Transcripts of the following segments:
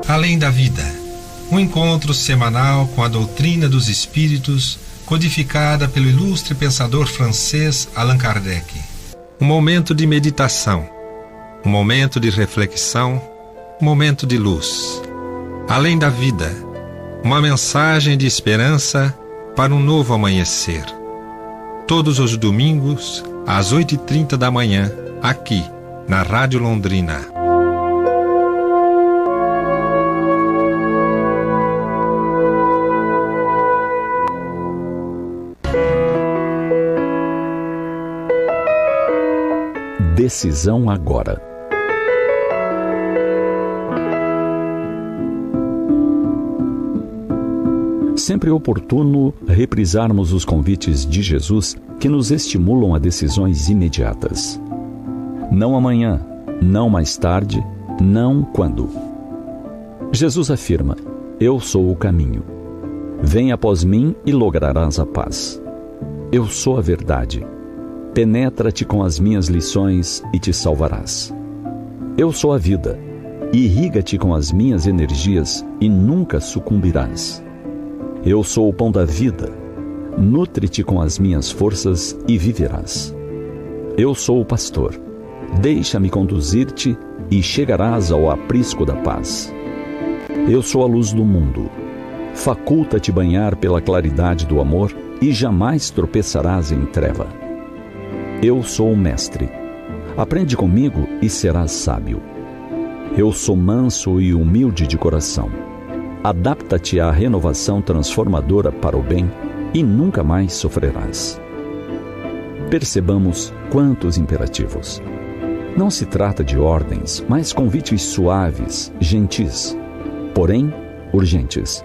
Além da vida, um encontro semanal com a doutrina dos espíritos, codificada pelo ilustre pensador francês Allan Kardec. Um momento de meditação, um momento de reflexão, um momento de luz. Além da vida, uma mensagem de esperança para um novo amanhecer. Todos os domingos, às 8h30 da manhã, aqui, na Rádio Londrina. Decisão agora. Sempre é oportuno reprisarmos os convites de Jesus que nos estimulam a decisões imediatas. Não amanhã, não mais tarde, não quando. Jesus afirma: eu sou o caminho. Vem após mim e lograrás a paz. Eu sou a verdade. Penetra-te com as minhas lições e te salvarás. Eu sou a vida. Irriga-te com as minhas energias e nunca sucumbirás. Eu sou o pão da vida. Nutre-te com as minhas forças e viverás. Eu sou o pastor. Deixa-me conduzir-te e chegarás ao aprisco da paz. Eu sou a luz do mundo. Faculta-te banhar pela claridade do amor e jamais tropeçarás em treva. Eu sou o mestre. Aprende comigo e serás sábio. Eu sou manso e humilde de coração. Adapta-te à renovação transformadora para o bem e nunca mais sofrerás. Percebamos quantos imperativos. Não se trata de ordens, mas convites suaves, gentis, porém urgentes.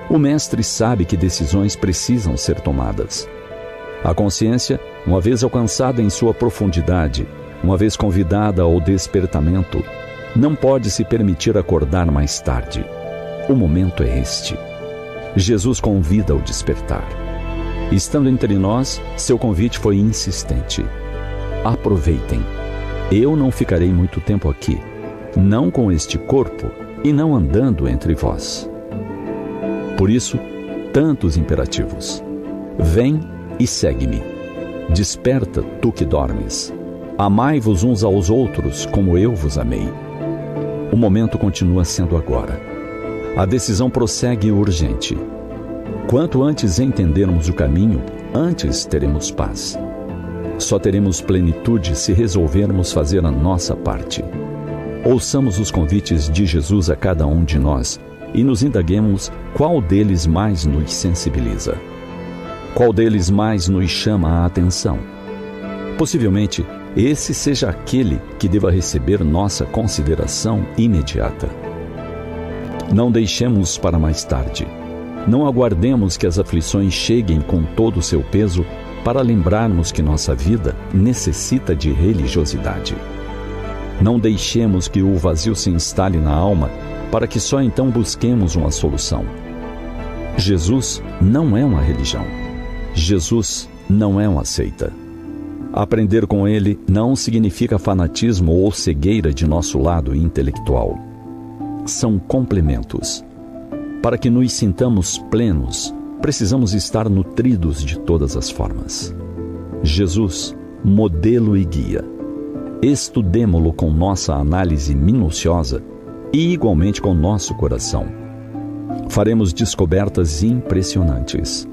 O mestre sabe que decisões precisam ser tomadas. A consciência, uma vez alcançada em sua profundidade, uma vez convidada ao despertamento, não pode se permitir acordar mais tarde. O momento é este. Jesus convida ao despertar. Estando entre nós, seu convite foi insistente. Aproveitem. Eu não ficarei muito tempo aqui, não com este corpo e não andando entre vós. Por isso, tantos imperativos. Vem e segue-me. Desperta, tu que dormes. Amai-vos uns aos outros como eu vos amei. O momento continua sendo agora. A decisão prossegue urgente. Quanto antes entendermos o caminho, antes teremos paz. Só teremos plenitude se resolvermos fazer a nossa parte. Ouçamos os convites de Jesus a cada um de nós e nos indaguemos qual deles mais nos sensibiliza. Qual deles mais nos chama a atenção? Possivelmente, esse seja aquele que deva receber nossa consideração imediata. Não deixemos para mais tarde. Não aguardemos que as aflições cheguem com todo o seu peso para lembrarmos que nossa vida necessita de religiosidade. Não deixemos que o vazio se instale na alma para que só então busquemos uma solução. Jesus não é uma religião. Jesus não é uma seita. Aprender com ele não significa fanatismo ou cegueira de nosso lado intelectual. São complementos. Para que nos sintamos plenos, precisamos estar nutridos de todas as formas. Jesus, modelo e guia. Estudemo-lo com nossa análise minuciosa e igualmente com nosso coração. Faremos descobertas impressionantes.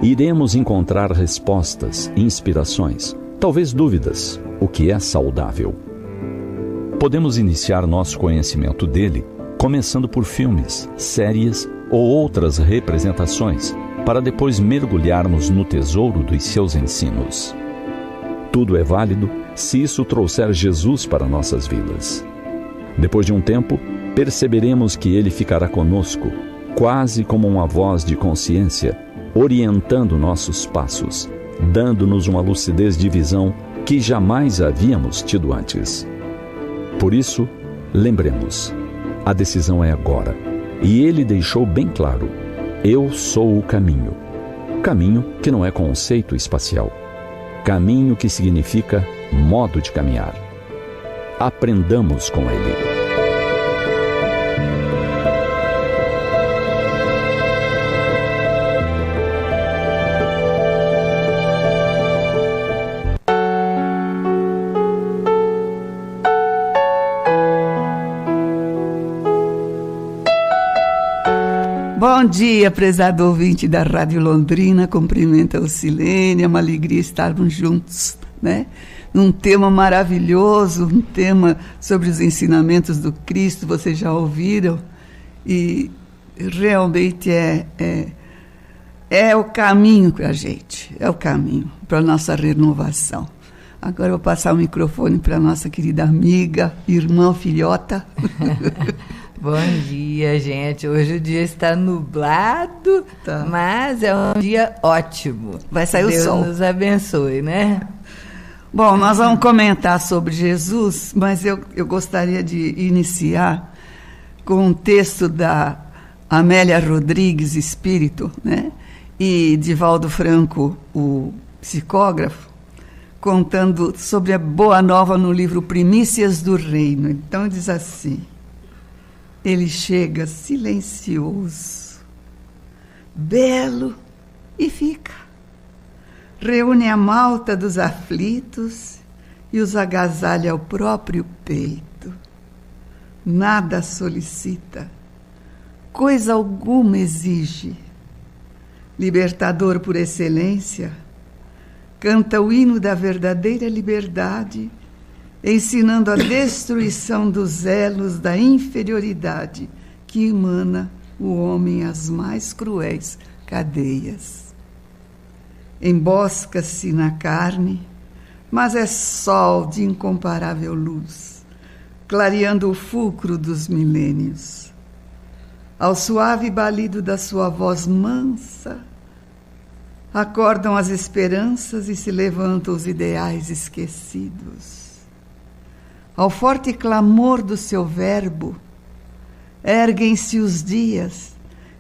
Iremos encontrar respostas, inspirações, talvez dúvidas, o que é saudável. Podemos iniciar nosso conhecimento dele começando por filmes, séries ou outras representações, para depois mergulharmos no tesouro dos seus ensinos. Tudo é válido se isso trouxer Jesus para nossas vidas. Depois de um tempo, perceberemos que ele ficará conosco, quase como uma voz de consciência, orientando nossos passos, dando-nos uma lucidez de visão que jamais havíamos tido antes. Por isso, lembremos, a decisão é agora, e ele deixou bem claro: eu sou o caminho. Caminho que não é conceito espacial. Caminho que significa modo de caminhar. Aprendamos com ele. Bom dia, prezado ouvinte da Rádio Londrina, cumprimenta o Silene, é uma alegria estarmos juntos, né? Um tema maravilhoso, um tema sobre os ensinamentos do Cristo, vocês já ouviram, e realmente é o caminho para a gente, é o caminho para a nossa renovação. Agora eu vou passar o microfone para a nossa querida amiga, irmã, filhota. Bom dia, gente. Hoje o dia está nublado, tá, mas é um dia ótimo. Vai sair o sol. Deus nos abençoe, né? Bom, nós vamos comentar sobre Jesus, mas eu gostaria de iniciar com um texto da Amélia Rodrigues, espírito, né? E Divaldo Franco, o psicógrafo, contando sobre a boa nova no livro Primícias do Reino. Então diz assim: ele chega silencioso, belo, e fica. Reúne a malta dos aflitos e os agasalha ao próprio peito. Nada solicita, coisa alguma exige. Libertador por excelência, canta o hino da verdadeira liberdade, ensinando a destruição dos elos da inferioridade que emana o homem às mais cruéis cadeias. Embosca-se na carne, mas é sol de incomparável luz, clareando o fulcro dos milênios. Ao suave balido da sua voz mansa, acordam as esperanças e se levantam os ideais esquecidos. Ao forte clamor do seu verbo, erguem-se os dias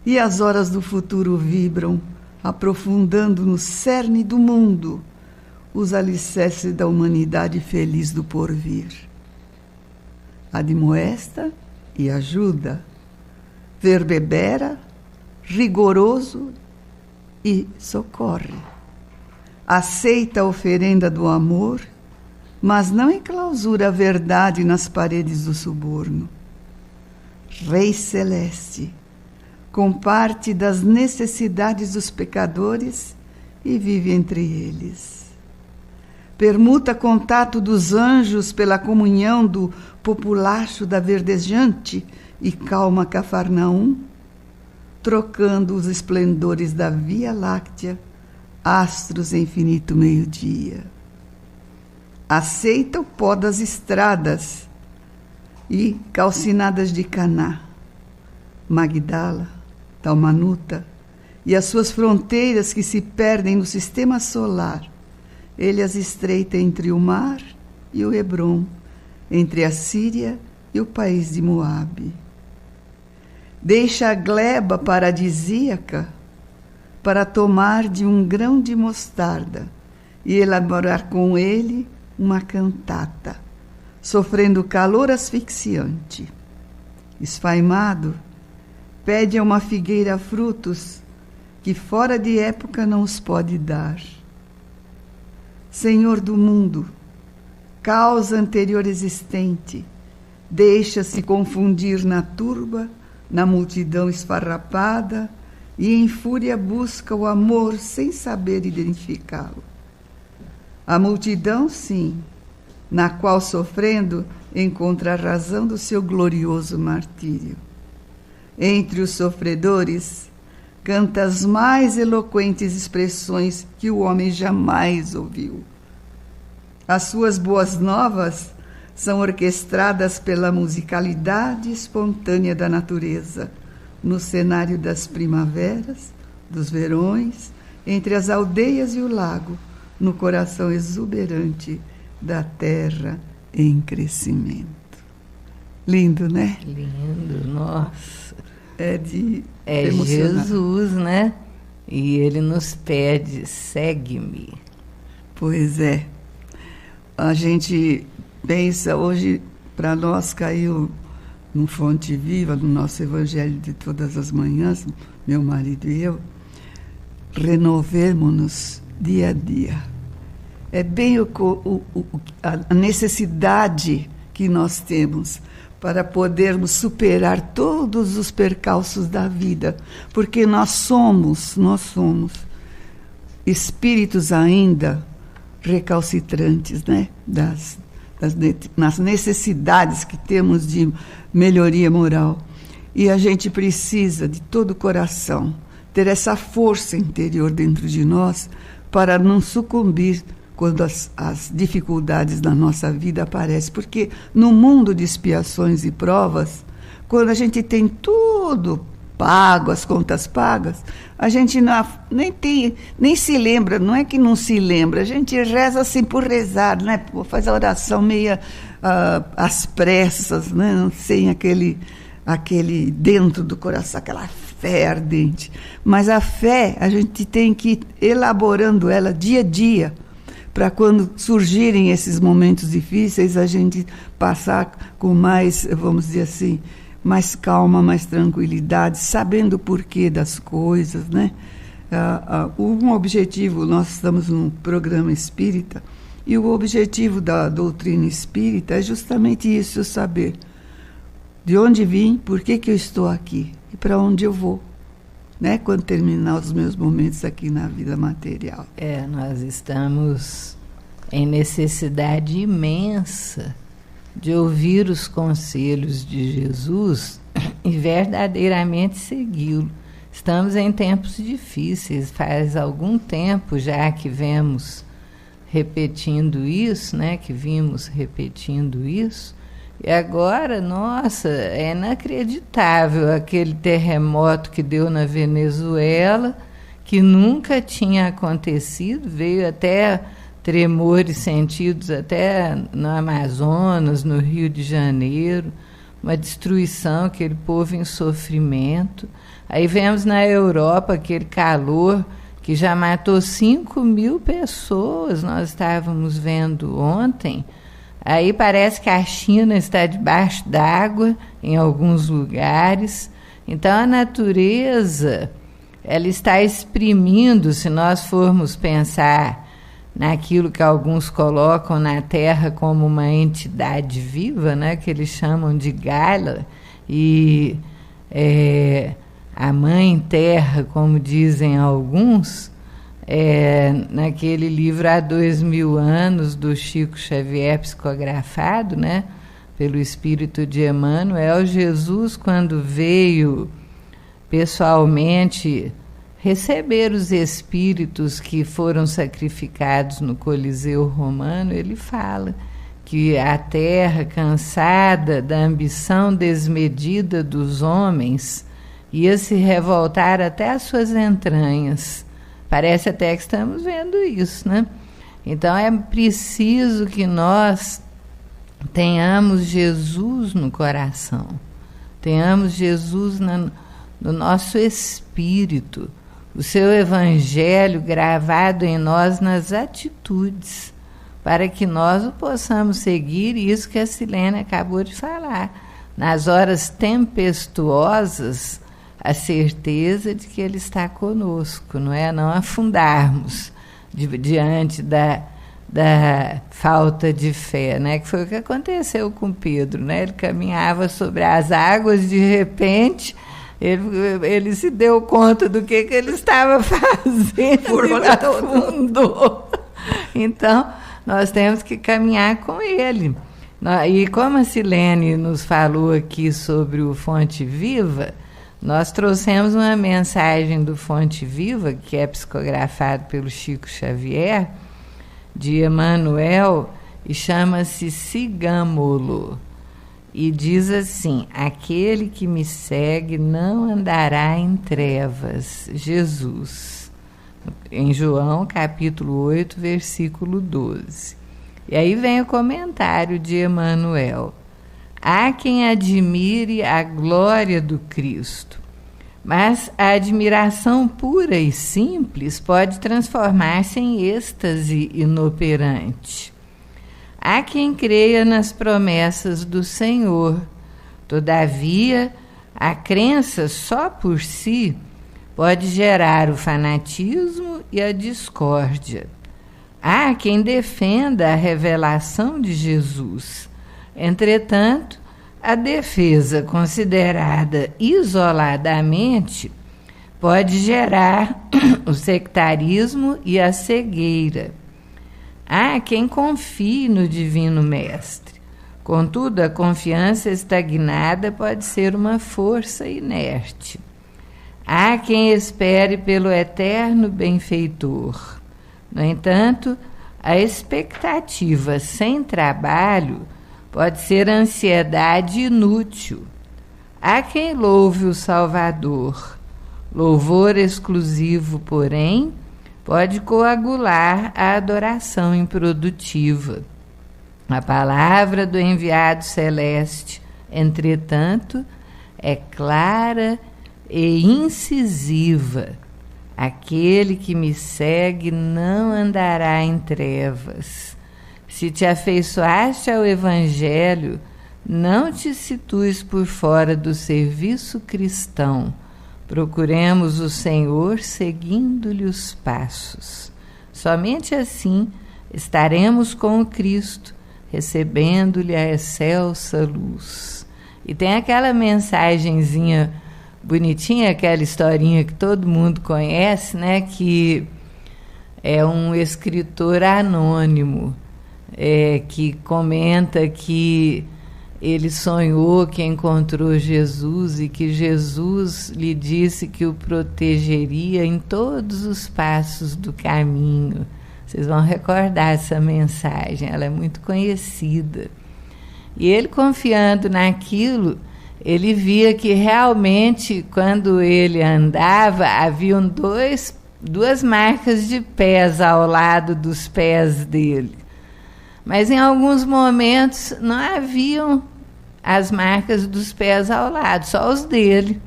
e as horas do futuro vibram, aprofundando no cerne do mundo os alicerces da humanidade feliz do porvir. Admoesta e ajuda, verbebera, rigoroso e socorre. Aceita a oferenda do amor, mas não enclausura a verdade nas paredes do suborno. Rei celeste, comparte das necessidades dos pecadores e vive entre eles. Permuta contato dos anjos pela comunhão do populacho da verdejante e calma Cafarnaum, trocando os esplendores da Via Láctea, astros em infinito meio-dia. Aceita o pó das estradas e calcinadas de Caná, Magdala, Dalmanuta e as suas fronteiras que se perdem no sistema solar. Ele as estreita entre o mar e o Hebrom, entre a Síria e o país de Moabe. Deixa a gleba paradisíaca para tomar de um grão de mostarda e elaborar com ele uma cantata, sofrendo calor asfixiante. Esfaimado, pede a uma figueira frutos que fora de época não os pode dar. Senhor do mundo, causa anterior existente, deixa-se confundir na turba, na multidão esfarrapada, e em fúria busca o amor sem saber identificá-lo. A multidão, sim, na qual sofrendo encontra a razão do seu glorioso martírio. Entre os sofredores, canta as mais eloquentes expressões que o homem jamais ouviu. As suas boas novas são orquestradas pela musicalidade espontânea da natureza, no cenário das primaveras, dos verões, entre as aldeias e o lago, no coração exuberante da terra em crescimento. Lindo, né? Lindo, nossa. É de É emocionar. Jesus, né? E ele nos pede, segue-me. Pois é. A gente pensa, hoje, para nós caiu no Fonte Viva, no nosso Evangelho de todas as manhãs, meu marido e eu, renovemo-nos dia a dia. É bem a necessidade que nós temos para podermos superar todos os percalços da vida, porque nós somos espíritos ainda recalcitrantes, né? Nas necessidades que temos de melhoria moral. E a gente precisa, de todo o coração, ter essa força interior dentro de nós para não sucumbir quando as dificuldades da nossa vida aparecem. Porque no mundo de expiações e provas, quando a gente tem tudo pago, as contas pagas, a gente nem se lembra, não é que não se lembra, a gente reza assim por rezar, né? Faz a oração meia às pressas, né? Sem aquele dentro do coração, aquela fé ardente. Mas a fé, a gente tem que ir elaborando ela dia a dia, para quando surgirem esses momentos difíceis, a gente passar com mais, vamos dizer assim, mais calma, mais tranquilidade, sabendo o porquê das coisas, né? Um objetivo, nós estamos num programa espírita, e o objetivo da doutrina espírita é justamente isso, saber de onde vim, por que eu estou aqui e para onde eu vou, né? Quando terminar os meus momentos aqui na vida material. Nós estamos em necessidade imensa de ouvir os conselhos de Jesus e verdadeiramente segui-lo. Estamos em tempos difíceis, faz algum tempo já que vemos repetindo isso, né? Que vimos repetindo isso. E agora, nossa, é inacreditável aquele terremoto que deu na Venezuela, que nunca tinha acontecido, veio até tremores sentidos até no Amazonas, no Rio de Janeiro, uma destruição, aquele povo em sofrimento. Aí vemos na Europa aquele calor que já matou 5.000 pessoas, nós estávamos vendo ontem. Aí parece que a China está debaixo d'água em alguns lugares. Então a natureza, ela está exprimindo, se nós formos pensar naquilo que alguns colocam na Terra como uma entidade viva, né, que eles chamam de Gaia, e a Mãe Terra, como dizem alguns, naquele livro Há 2000 anos, do Chico Xavier, psicografado, né, pelo Espírito de Emmanuel, Jesus, quando veio pessoalmente receber os espíritos que foram sacrificados no Coliseu Romano, ele fala que a terra, cansada da ambição desmedida dos homens, ia se revoltar até as suas entranhas. Parece até que estamos vendo isso, né? Então é preciso que nós tenhamos Jesus no coração, tenhamos Jesus no nosso espírito, o seu evangelho gravado em nós nas atitudes, para que nós o possamos seguir, isso que a Silene acabou de falar. Nas horas tempestuosas, a certeza de que Ele está conosco, não é? Não afundarmos diante da falta de fé, né? Que foi o que aconteceu com Pedro, né? Ele caminhava sobre as águas, de repente ele se deu conta do que ele estava fazendo e afundou. Então, nós temos que caminhar com ele. E como a Silene nos falou aqui sobre o Fonte Viva, nós trouxemos uma mensagem do Fonte Viva, que é psicografado pelo Chico Xavier, de Emmanuel, e chama-se Sigamo-lo. E diz assim: aquele que me segue não andará em trevas. Jesus. Em João, capítulo 8, versículo 12. E aí vem o comentário de Emmanuel. Há quem admire a glória do Cristo, mas a admiração pura e simples pode transformar-se em êxtase inoperante. Há quem creia nas promessas do Senhor. Todavia, a crença só por si pode gerar o fanatismo e a discórdia. Há quem defenda a revelação de Jesus. Entretanto, A defesa considerada isoladamente pode gerar o sectarismo e a cegueira. Há quem confie no Divino Mestre. Contudo, a confiança estagnada pode ser uma força inerte. Há quem espere pelo eterno benfeitor. No entanto, a expectativa sem trabalho pode ser ansiedade inútil. Há quem louve o Salvador. Louvor exclusivo, porém, pode coagular a adoração improdutiva. A palavra do enviado celeste, entretanto, é clara e incisiva. Aquele que me segue não andará em trevas. Se te afeiçoaste ao Evangelho, não te situes por fora do serviço cristão. Procuremos o Senhor seguindo-lhe os passos. Somente assim estaremos com o Cristo, recebendo-lhe a excelsa luz. E tem aquela mensagenzinha bonitinha, aquela historinha que todo mundo conhece, né? Que é um escritor anônimo que comenta que ele sonhou que encontrou Jesus e que Jesus lhe disse que o protegeria em todos os passos do caminho. Vocês vão recordar essa mensagem, ela é muito conhecida. E ele, confiando naquilo, ele via que realmente, quando ele andava, haviam duas marcas de pés ao lado dos pés dele. Mas em alguns momentos não haviam as marcas dos pés ao lado, só os dele.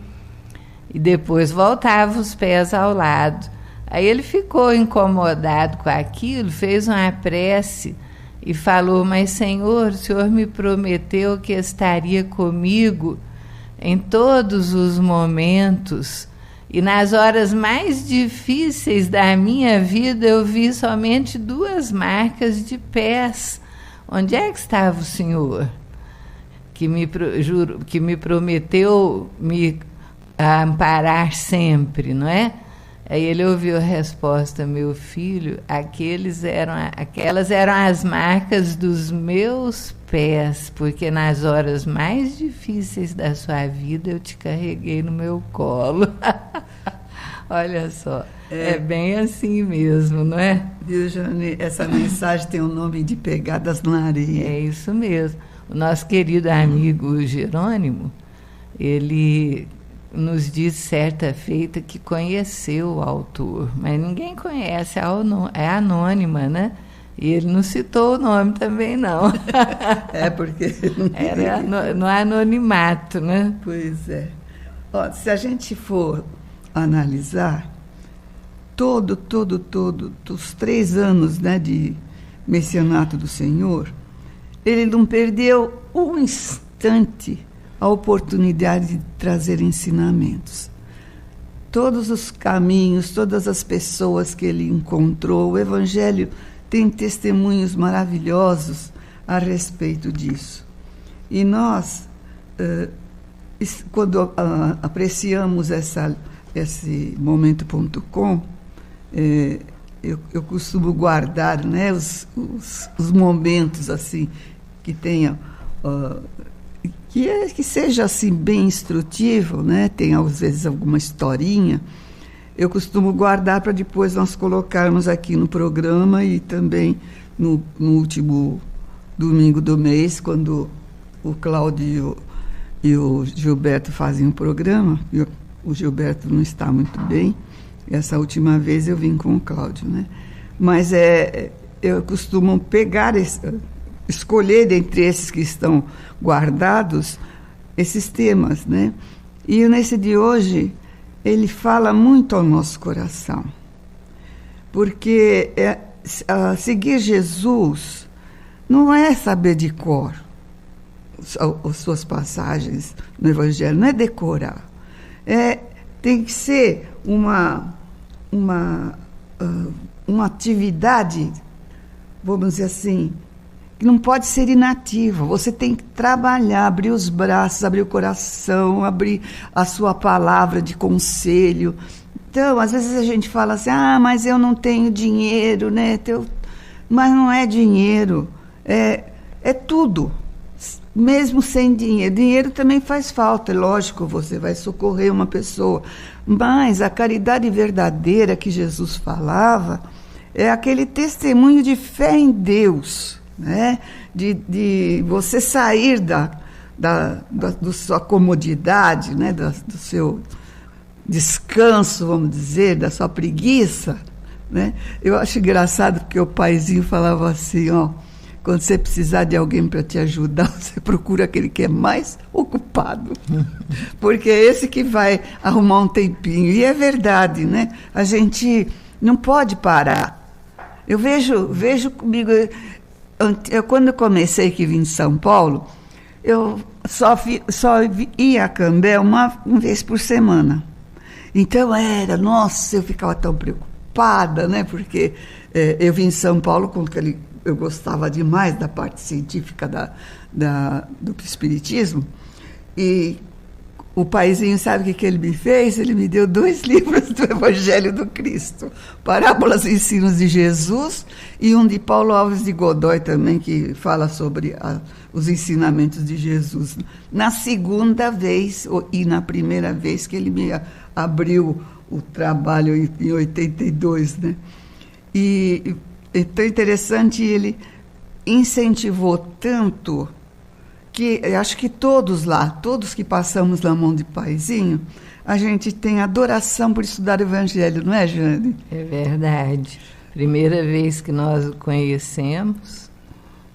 E depois voltavam os pés ao lado. Aí ele ficou incomodado com aquilo, fez uma prece e falou: mas Senhor, o Senhor me prometeu que estaria comigo em todos os momentos. E nas horas mais difíceis da minha vida eu vi somente 2 marcas de pés. Onde é que estava o Senhor? Que me prometeu me amparar sempre, não é? Aí ele ouviu a resposta: meu filho, aquelas eram as marcas dos meus pés, porque nas horas mais difíceis da sua vida eu te carreguei no meu colo. Olha só, é bem assim mesmo, não é? Viu, Jane? Essa mensagem tem o nome de Pegadas na Areia. É isso mesmo. O nosso querido amigo Jerônimo, ele nos disse certa feita que conheceu o autor, mas ninguém conhece, é anônima, né? E ele não citou o nome também, não. Porque... Era no anonimato, né? Pois é. Ó, se a gente for analisar, dos 3 anos, né, de messianato do Senhor, ele não perdeu um instante a oportunidade de trazer ensinamentos. Todos os caminhos, todas as pessoas que ele encontrou, o Evangelho tem testemunhos maravilhosos a respeito disso. E nós, quando apreciamos esse momento.com, eu costumo guardar, né, os momentos assim que tenham... que seja assim bem instrutivo, né? Tem às vezes alguma historinha, eu costumo guardar para depois nós colocarmos aqui no programa e também no último domingo do mês, quando o Cláudio e o Gilberto fazem um programa. O Gilberto não está muito bem, essa última vez eu vim com o Cláudio, né? Mas eu costumo pegar escolher dentre esses que estão guardados esses temas, né? E nesse de hoje ele fala muito ao nosso coração, porque seguir Jesus não é saber de cor as suas passagens no Evangelho, não é decorar, tem que ser uma atividade, vamos dizer assim, não pode ser inativa. Você tem que trabalhar, abrir os braços, abrir o coração, abrir a sua palavra de conselho. Então, às vezes a gente fala assim, mas eu não tenho dinheiro, né? Mas não é dinheiro, é tudo. Mesmo sem dinheiro. Dinheiro também faz falta, é lógico, você vai socorrer uma pessoa. Mas a caridade verdadeira que Jesus falava é aquele testemunho de fé em Deus, né? De você sair da sua comodidade, né? Do seu descanso, vamos dizer, da sua preguiça, né? Eu acho engraçado porque o paizinho falava assim, quando você precisar de alguém para te ajudar, você procura aquele que é mais ocupado, porque é esse que vai arrumar um tempinho. E é verdade, né? A gente não pode parar. Eu vejo comigo, quando eu comecei aqui em São Paulo, eu só ia a Cambé uma vez por semana. Então eu ficava tão preocupada, né? Porque eu vim em São Paulo com eu gostava demais da parte científica do espiritismo, e o paizinho, sabe o que ele me fez? Ele me deu 2 livros do Evangelho do Cristo, Parábolas e Ensinos de Jesus, e um de Paulo Alves de Godoy também, que fala sobre os ensinamentos de Jesus. Na segunda vez, e na primeira vez que ele me abriu o trabalho em 82, né? E é tão interessante, ele incentivou tanto que eu acho que todos que passamos na mão de paizinho, a gente tem adoração por estudar o Evangelho, não é, Jane? É verdade. Primeira vez que nós o conhecemos,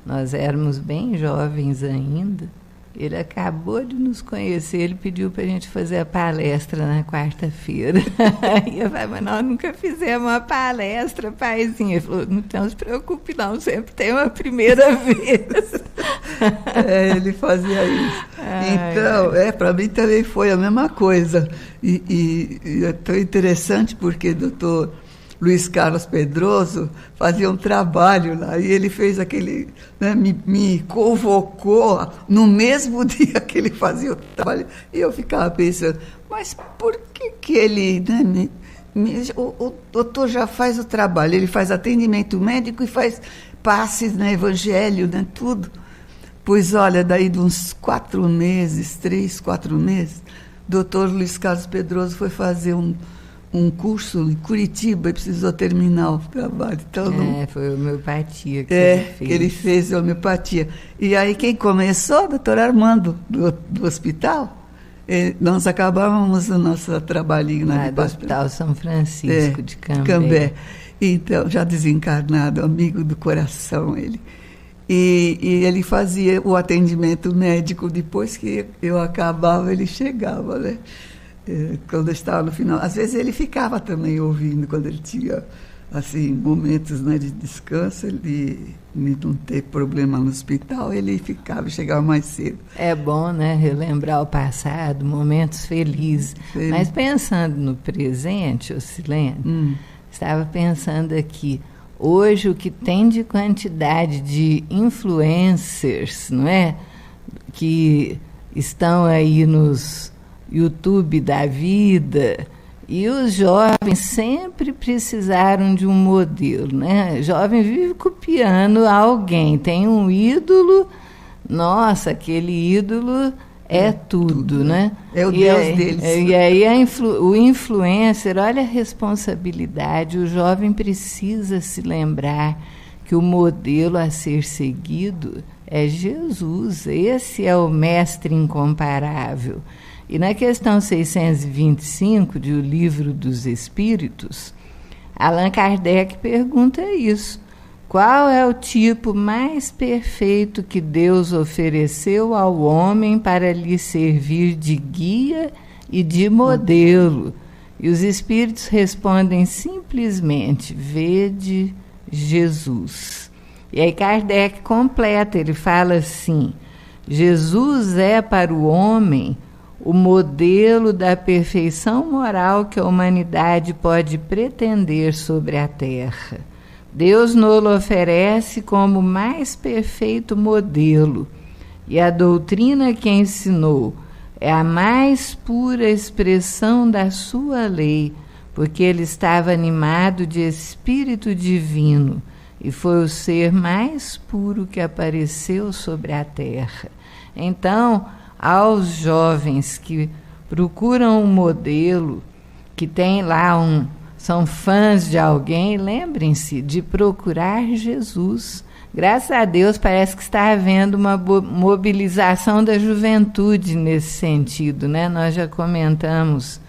nós éramos bem jovens ainda. Ele acabou de nos conhecer, ele pediu para a gente fazer a palestra na quarta-feira. E eu falei, mas nós nunca fizemos uma palestra, paizinho. Ele falou, não se preocupe não, sempre tem uma primeira vez. Ele fazia isso. Então, para mim também foi a mesma coisa. E é tão interessante porque doutor Luiz Carlos Pedroso fazia um trabalho lá, e ele fez aquele, né, me convocou no mesmo dia que ele fazia o trabalho, e eu ficava pensando, mas por que ele, né, o doutor já faz o trabalho, ele faz atendimento médico e faz passes, né, evangelho, né, tudo. Pois olha, daí de uns 4 meses, 3, 4 meses, doutor Luiz Carlos Pedroso foi fazer um curso em Curitiba e precisou terminar o trabalho. Então, foi homeopatia que ele fez. Ele fez homeopatia. E aí quem começou? O doutor Armando, do hospital. Nós acabávamos o nosso trabalhinho do Hospital São Francisco de Cambé. Então, já desencarnado, amigo do coração ele. E ele fazia o atendimento médico, depois que eu acabava, ele chegava, né? Quando eu estava no final, às vezes ele ficava também ouvindo, quando ele tinha assim, momentos, né, de descanso, ele não ter problema no hospital, ele chegava mais cedo. É bom, né, relembrar o passado, momentos felizes. Mas pensando no presente, Ocilene, estava pensando aqui, hoje o que tem de quantidade de influencers, não é, que estão aí nos YouTube da vida, e os jovens sempre precisaram de um modelo, né? Jovem vive copiando alguém, tem um ídolo, nossa, aquele ídolo é tudo, né? É o Deus deles. E aí o influencer, olha a responsabilidade, o jovem precisa se lembrar que o modelo a ser seguido é Jesus, esse é o mestre incomparável. E na questão 625 de O Livro dos Espíritos, Allan Kardec pergunta isso. Qual é o tipo mais perfeito que Deus ofereceu ao homem para lhe servir de guia e de modelo? E os Espíritos respondem simplesmente, vede Jesus. E aí Kardec completa, ele fala assim, Jesus é para o homem o modelo da perfeição moral que a humanidade pode pretender sobre a Terra. Deus nos oferece como mais perfeito modelo, e a doutrina que ensinou é a mais pura expressão da sua lei, porque ele estava animado de espírito divino e foi o ser mais puro que apareceu sobre a terra. Então, aos jovens que procuram um modelo, que tem lá são fãs de alguém, lembrem-se de procurar Jesus. Graças a Deus parece que está havendo uma mobilização da juventude nesse sentido, né? Nós já comentamos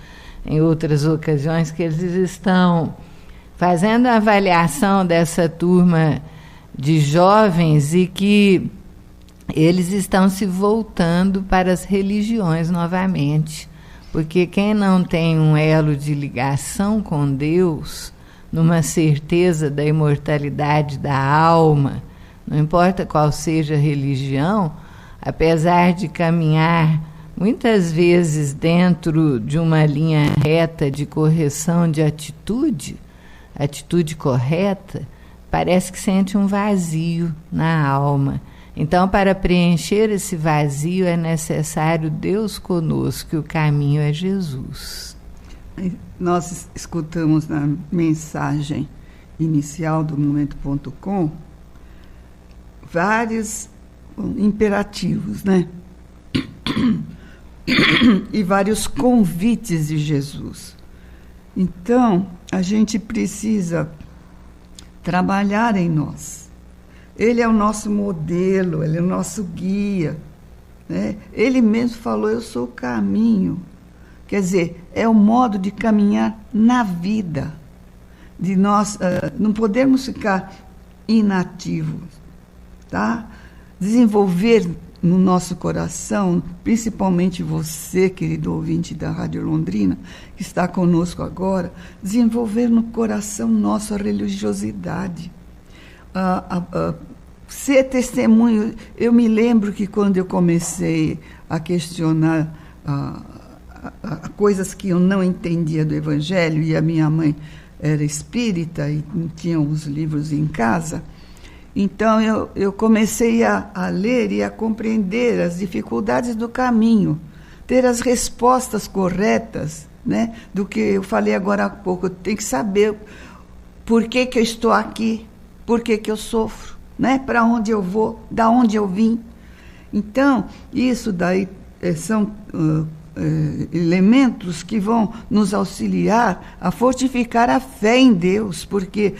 em outras ocasiões que eles estão fazendo a avaliação dessa turma de jovens e que eles estão se voltando para as religiões novamente, porque quem não tem um elo de ligação com Deus, numa certeza da imortalidade da alma, não importa qual seja a religião, apesar de caminhar muitas vezes dentro de uma linha reta de correção de atitude correta, parece que sente um vazio na alma. Então, para preencher esse vazio é necessário Deus conosco, e o caminho é Jesus. Nós escutamos na mensagem inicial do Momento.com vários imperativos, né? E vários convites de Jesus. Então, a gente precisa trabalhar em nós. Ele é o nosso modelo, ele é o nosso guia, né? Ele mesmo falou, eu sou o caminho. Quer dizer, é o modo de caminhar na vida, de nós não podermos ficar inativos, tá? Desenvolver no nosso coração, principalmente você, querido ouvinte da Rádio Londrina, que está conosco agora, desenvolver no coração nosso a religiosidade, ser testemunho. Eu me lembro que quando eu comecei a questionar coisas que eu não entendia do Evangelho, e a minha mãe era espírita e tinha os livros em casa, então eu comecei a ler e a compreender as dificuldades do caminho, ter as respostas corretas, né, do que eu falei agora há pouco. Eu tenho que saber por que eu estou aqui, por que eu sofro, né, para onde eu vou, da onde eu vim. Então, isso daí são elementos que vão nos auxiliar a fortificar a fé em Deus, porque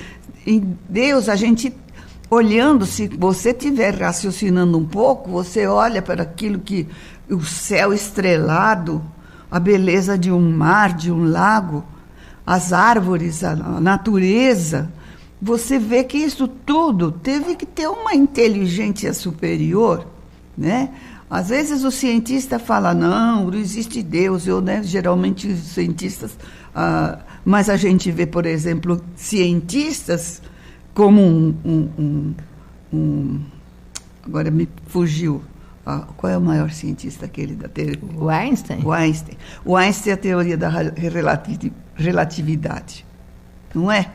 em Deus a gente, olhando, se você estiver raciocinando um pouco, você olha para aquilo que o céu estrelado, a beleza de um mar, de um lago, as árvores, a natureza, você vê que isso tudo teve que ter uma inteligência superior, né? Às vezes o cientista fala, não existe Deus, geralmente os cientistas, mas a gente vê, por exemplo, cientistas como agora me fugiu, qual é o maior cientista aquele da teoria? O Einstein. O Einstein é a teoria da relatividade, não é?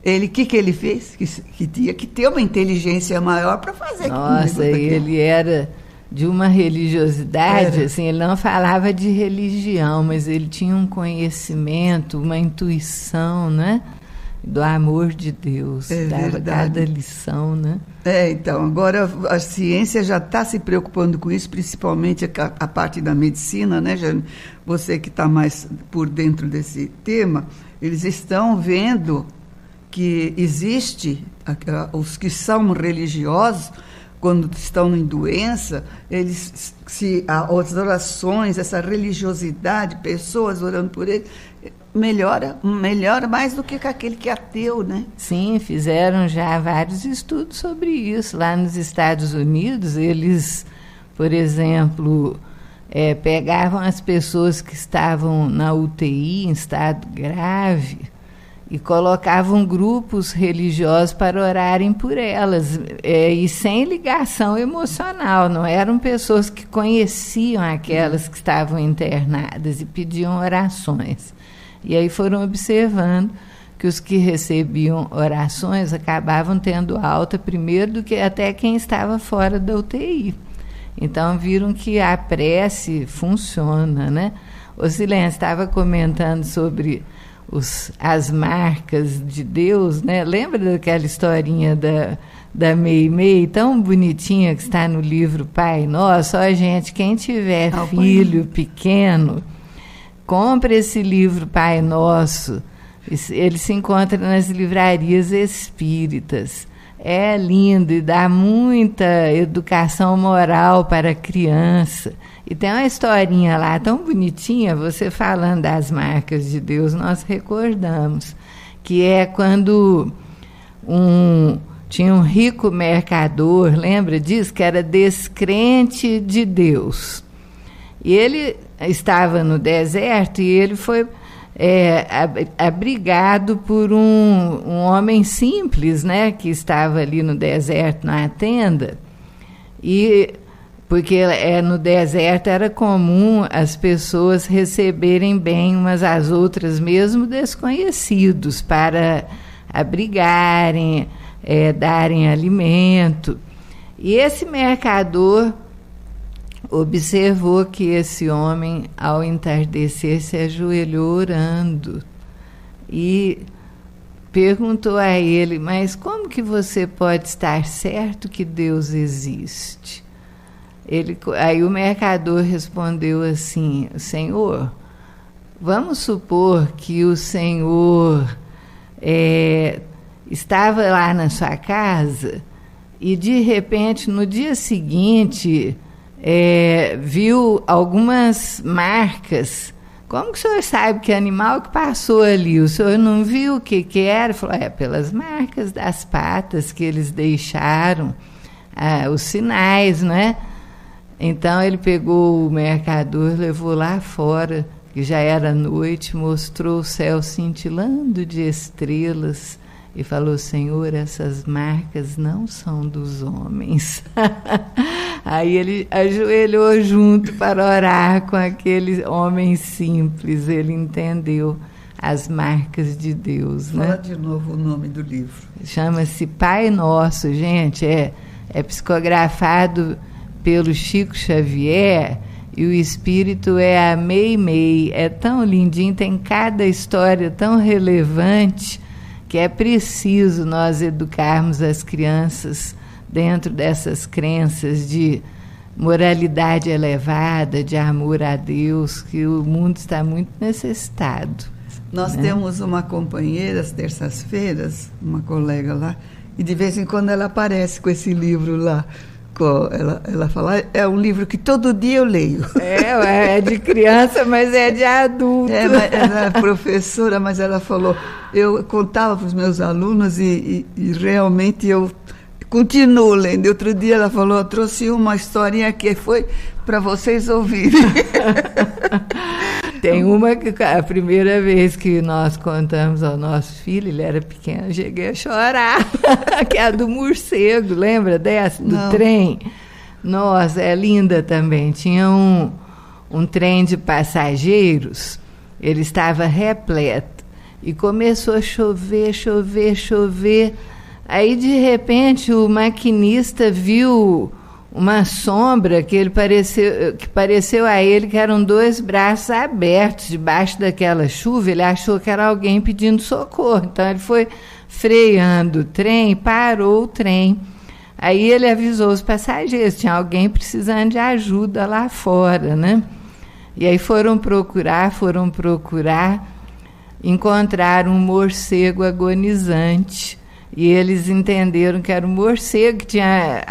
Ele, o que ele fez? Que tinha que ter uma inteligência maior para fazer. Nossa, ele era de uma religiosidade, assim, ele não falava de religião, mas ele tinha um conhecimento, uma intuição, né, do amor de Deus, dava cada lição, né? Então, agora a ciência já está se preocupando com isso, principalmente a parte da medicina, né, Jane? Você que está mais por dentro desse tema, eles estão vendo que existe, os que são religiosos, quando estão em doença, eles, as orações, essa religiosidade, pessoas orando por ele, melhora mais do que aquele que é ateu, né? Sim, fizeram já vários estudos sobre isso. Lá nos Estados Unidos, eles, por exemplo, pegavam as pessoas que estavam na UTI, em estado grave, e colocavam grupos religiosos para orarem por elas, e sem ligação emocional, não eram pessoas que conheciam aquelas que estavam internadas e pediam orações. E aí foram observando que os que recebiam orações acabavam tendo alta primeiro do que até quem estava fora da UTI. Então viram que a prece funciona, né? O Silêncio estava comentando sobre as marcas de Deus, né? Lembra daquela historinha da Meimei, tão bonitinha, que está no livro Pai Nosso? Ó, gente, quem tiver filho pequeno, compre esse livro Pai Nosso. Ele se encontra nas livrarias espíritas. É lindo e dá muita educação moral para a criança. E tem uma historinha lá tão bonitinha, você falando das marcas de Deus, nós recordamos, que é quando tinha um rico mercador, lembra disso? Que era descrente de Deus. E ele estava no deserto e ele foi abrigado por um homem simples, né, que estava ali no deserto, na tenda, e porque no deserto era comum as pessoas receberem bem umas às outras, mesmo desconhecidos, para abrigarem, darem alimento. E esse mercador observou que esse homem, ao entardecer, se ajoelhou orando e perguntou a ele: mas como que você pode estar certo que Deus existe? Aí o mercador respondeu assim: Senhor, vamos supor que o Senhor estava lá na sua casa e, de repente, no dia seguinte, viu algumas marcas. Como que o senhor sabe que animal que passou ali? O senhor não viu o que era? Ele falou: pelas marcas das patas que eles deixaram, os sinais, né? Então ele pegou o mercador, levou lá fora, que já era noite, mostrou o céu cintilando de estrelas e falou: Senhor, essas marcas não são dos homens. Aí ele ajoelhou junto para orar com aquele homem simples. Ele entendeu as marcas de Deus. Fala, né? De novo o nome do livro. Chama-se Pai Nosso, gente. É psicografado pelo Chico Xavier e o espírito é a Meimei. É tão lindinho, tem cada história tão relevante que é preciso nós educarmos as crianças dentro dessas crenças de moralidade elevada, de amor a Deus, que o mundo está muito necessitado. Nós temos uma companheira às terças-feiras, uma colega lá, e de vez em quando ela aparece com esse livro lá. Ela fala: é um livro que todo dia eu leio. É de criança, mas é de adulto. Ela é professora, mas ela falou: eu contava para os meus alunos e realmente eu continuo lendo. Outro dia ela falou: eu trouxe uma historinha que foi para vocês ouvirem. Tem uma que a primeira vez que nós contamos ao nosso filho, ele era pequeno, eu cheguei a chorar, que é a do morcego, lembra dessa? Do Não. Trem. Nossa, é linda também. Tinha um trem de passageiros, ele estava repleto, e começou a chover, chover, chover. Aí, de repente, o maquinista viu uma sombra que pareceu a ele que eram 2 braços abertos debaixo daquela chuva. Ele achou que era alguém pedindo socorro. Então ele foi freando o trem, parou o trem. Aí ele avisou os passageiros, tinha alguém precisando de ajuda lá fora, né? E aí foram procurar, encontraram um morcego agonizante. E eles entenderam que era um morcego que tinha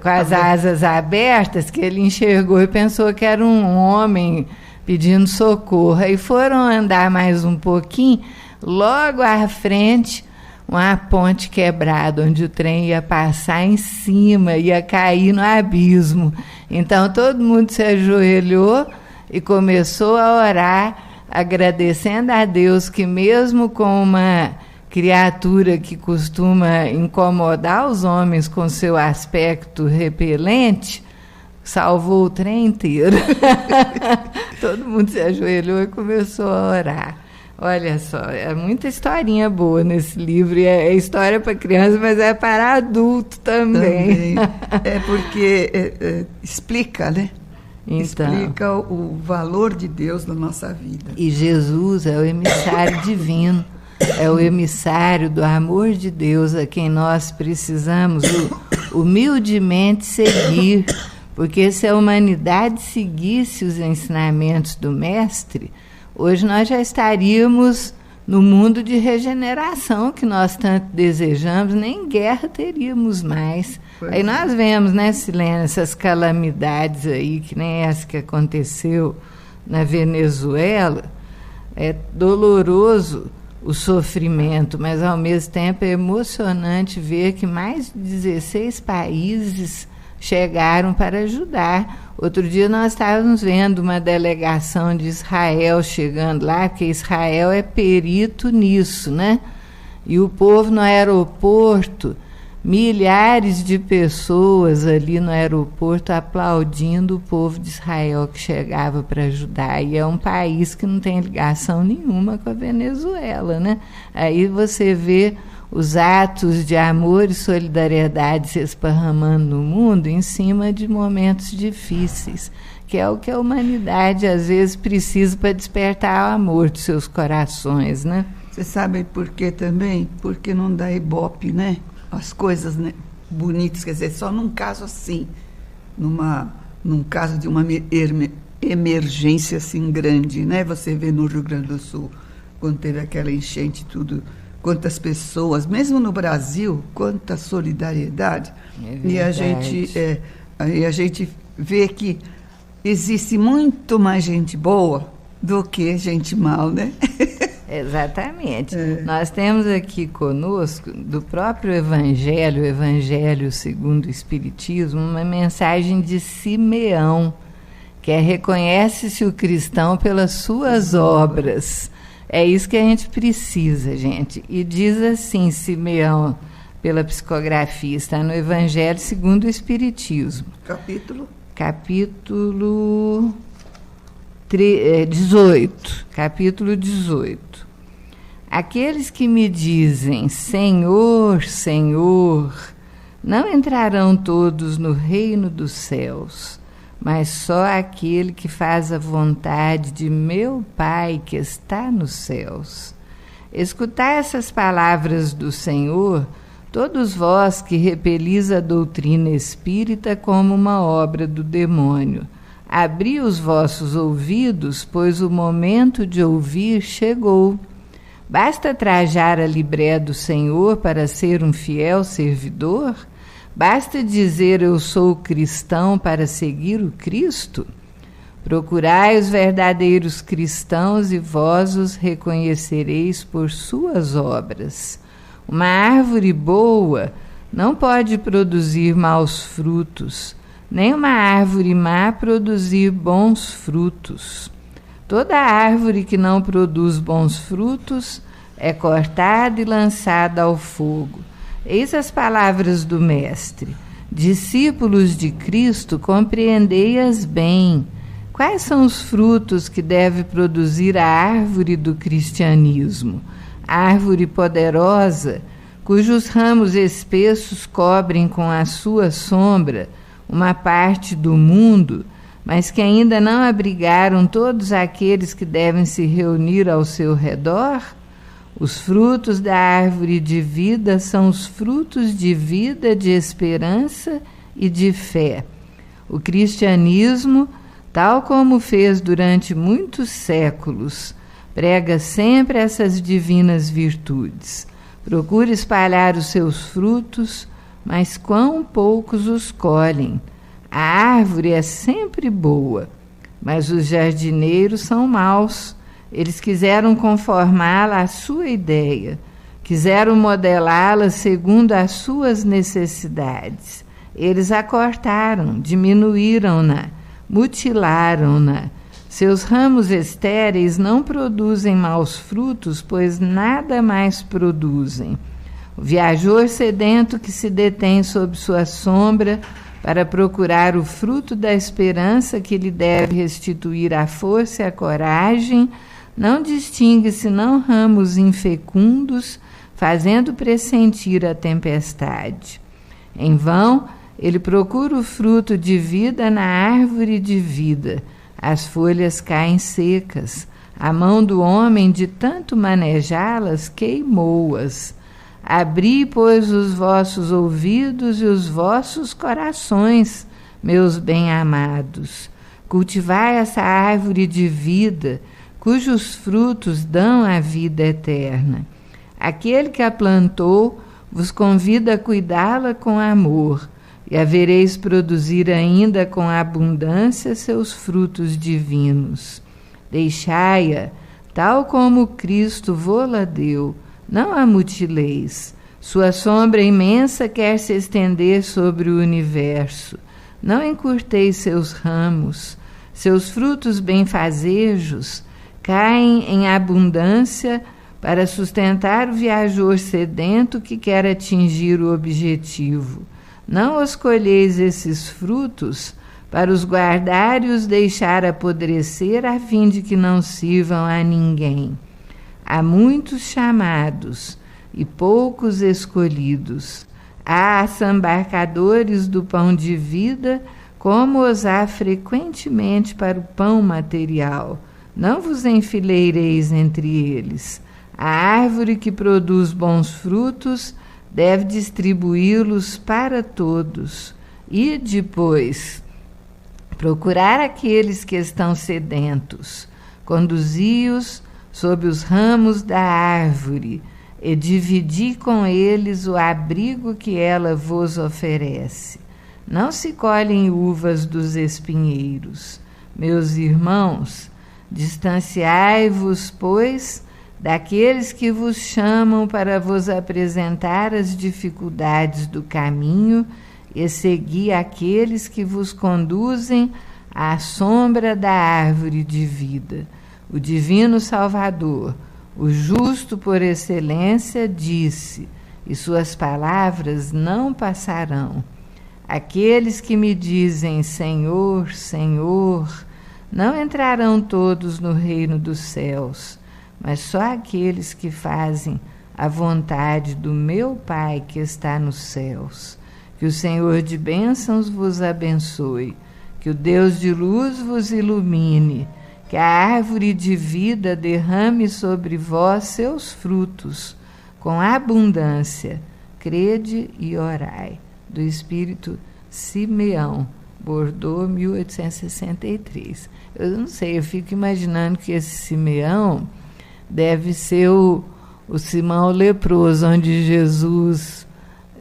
com as asas abertas, que ele enxergou e pensou que era um homem pedindo socorro. Aí foram andar mais um pouquinho, logo à frente, uma ponte quebrada, onde o trem ia passar em cima, ia cair no abismo. Então todo mundo se ajoelhou e começou a orar, agradecendo a Deus que mesmo com uma criatura que costuma incomodar os homens com seu aspecto repelente, salvou o trem inteiro. Todo mundo se ajoelhou e começou a orar. Olha só, é muita historinha boa nesse livro. E é história para criança, mas é para adulto também. É porque explica, né? Então, explica o valor de Deus na nossa vida. E Jesus é o emissário divino, é o emissário do amor de Deus a quem nós precisamos humildemente seguir, porque se a humanidade seguisse os ensinamentos do Mestre, hoje nós já estaríamos no mundo de regeneração que nós tanto desejamos, nem guerra teríamos mais. Aí nós vemos, né, Silene, essas calamidades aí, que nem essa que aconteceu na Venezuela. É doloroso o sofrimento, mas ao mesmo tempo é emocionante ver que mais de 16 países chegaram para ajudar. Outro dia nós estávamos vendo uma delegação de Israel chegando lá, porque Israel é perito nisso, né? E o povo no aeroporto, milhares de pessoas ali no aeroporto aplaudindo o povo de Israel que chegava para ajudar. E é um país que não tem ligação nenhuma com a Venezuela, né? Aí você vê os atos de amor e solidariedade se esparramando no mundo em cima de momentos difíceis, que é o que a humanidade às vezes precisa para despertar o amor dos seus corações, né? Você sabe por quê também? Porque não dá ibope, né? As coisas, né, bonitas, quer dizer, só num caso assim, num caso de uma emergência assim grande, né? Você vê no Rio Grande do Sul, quando teve aquela enchente e tudo, quantas pessoas, mesmo no Brasil, quanta solidariedade. E a gente vê que existe muito mais gente boa do que gente mal, né? Exatamente. Nós temos aqui conosco, do próprio Evangelho, o Evangelho segundo o Espiritismo, uma mensagem de Simeão, que é: reconhece-se o cristão pelas suas obras. É isso que a gente precisa, gente. E diz assim, Simeão, pela psicografia, está no Evangelho segundo o Espiritismo. Capítulo 18. Capítulo 18. Aqueles que me dizem, Senhor, Senhor, não entrarão todos no reino dos céus, mas só aquele que faz a vontade de meu Pai que está nos céus. Escutai essas palavras do Senhor, todos vós que repelis a doutrina espírita como uma obra do demônio. Abri os vossos ouvidos, pois o momento de ouvir chegou. Basta trajar a libré do Senhor para ser um fiel servidor? Basta dizer eu sou cristão para seguir o Cristo? Procurai os verdadeiros cristãos e vós os reconhecereis por suas obras. Uma árvore boa não pode produzir maus frutos, nem uma árvore má produzir bons frutos. Toda árvore que não produz bons frutos é cortada e lançada ao fogo. Eis as palavras do Mestre. Discípulos de Cristo, compreendei-as bem. Quais são os frutos que deve produzir a árvore do cristianismo? A árvore poderosa, cujos ramos espessos cobrem com a sua sombra uma parte do mundo, mas que ainda não abrigaram todos aqueles que devem se reunir ao seu redor? Os frutos da árvore de vida são os frutos de vida, de esperança e de fé. O cristianismo, tal como fez durante muitos séculos, prega sempre essas divinas virtudes. Procura espalhar os seus frutos, mas quão poucos os colhem. A árvore é sempre boa, mas os jardineiros são maus. Eles quiseram conformá-la à sua ideia, quiseram modelá-la segundo as suas necessidades. Eles a cortaram, diminuíram-na, mutilaram-na. Seus ramos estéreis não produzem maus frutos, pois nada mais produzem. O viajor sedento que se detém sob sua sombra para procurar o fruto da esperança que lhe deve restituir a força e a coragem, não distingue senão ramos infecundos, fazendo pressentir a tempestade. Em vão, ele procura o fruto de vida na árvore de vida. As folhas caem secas. A mão do homem, de tanto manejá-las, queimou-as. Abri, pois, os vossos ouvidos e os vossos corações, meus bem-amados. Cultivai essa árvore de vida, cujos frutos dão a vida eterna. Aquele que a plantou vos convida a cuidá-la com amor, e havereis produzir ainda com abundância seus frutos divinos. Deixai-a, tal como Cristo vô-la deu, não a mutileis. Sua sombra imensa quer se estender sobre o universo. Não encurteis seus ramos. Seus frutos benfazejos caem em abundância para sustentar o viajor sedento que quer atingir o objetivo. Não os colheis esses frutos para os guardar e os deixar apodrecer, a fim de que não sirvam a ninguém. Há muitos chamados e poucos escolhidos. Há assambarcadores do pão de vida, como os há frequentemente para o pão material. Não vos enfileireis entre eles. A árvore que produz bons frutos deve distribuí-los para todos. E depois, procurar aqueles que estão sedentos, conduzi-os sob os ramos da árvore e dividi com eles o abrigo que ela vos oferece. Não se colhem uvas dos espinheiros. Meus irmãos, distanciai-vos, pois, daqueles que vos chamam para vos apresentar as dificuldades do caminho e segui aqueles que vos conduzem à sombra da árvore de vida. O divino Salvador, o justo por excelência, disse, e suas palavras não passarão. Aqueles que me dizem Senhor, Senhor, não entrarão todos no reino dos céus, mas só aqueles que fazem a vontade do meu Pai que está nos céus. Que o Senhor de bênçãos vos abençoe, que o Deus de luz vos ilumine, que a árvore de vida derrame sobre vós seus frutos, com abundância. Crede e orai. Do Espírito Simeão, Bordeaux, 1863. Eu não sei, eu fico imaginando que esse Simeão deve ser o Simão leproso, onde Jesus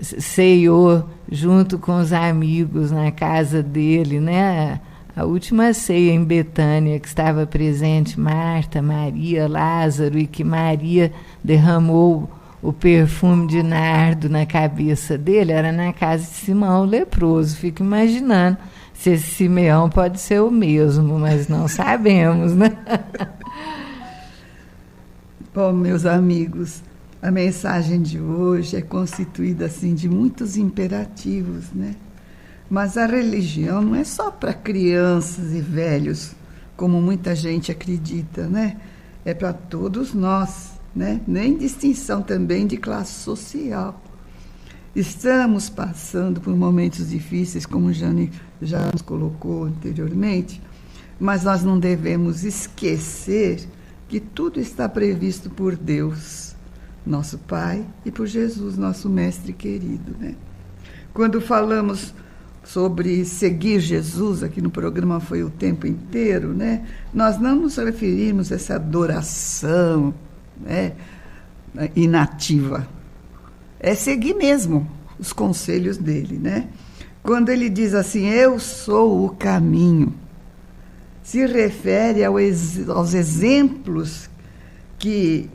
ceiou junto com os amigos na casa dele, né? A última ceia em Betânia, que estava presente Marta, Maria, Lázaro, e que Maria derramou o perfume de nardo na cabeça dele, era na casa de Simão leproso. Fico imaginando se esse Simeão pode ser o mesmo, mas não sabemos, né? Bom, meus amigos, a mensagem de hoje é constituída assim de muitos imperativos, né? Mas a religião não é só para crianças e velhos, como muita gente acredita, né? É para todos nós, né? Nem distinção também de classe social. Estamos passando por momentos difíceis, como o Jane já nos colocou anteriormente, mas nós não devemos esquecer que tudo está previsto por Deus, nosso Pai, e por Jesus, nosso Mestre querido, né? Quando falamos sobre seguir Jesus, aqui no programa foi o tempo inteiro, né? Nós não nos referimos a essa adoração, né, inativa. É seguir mesmo os conselhos dele, né? Quando ele diz assim, eu sou o caminho, se refere aos exemplos que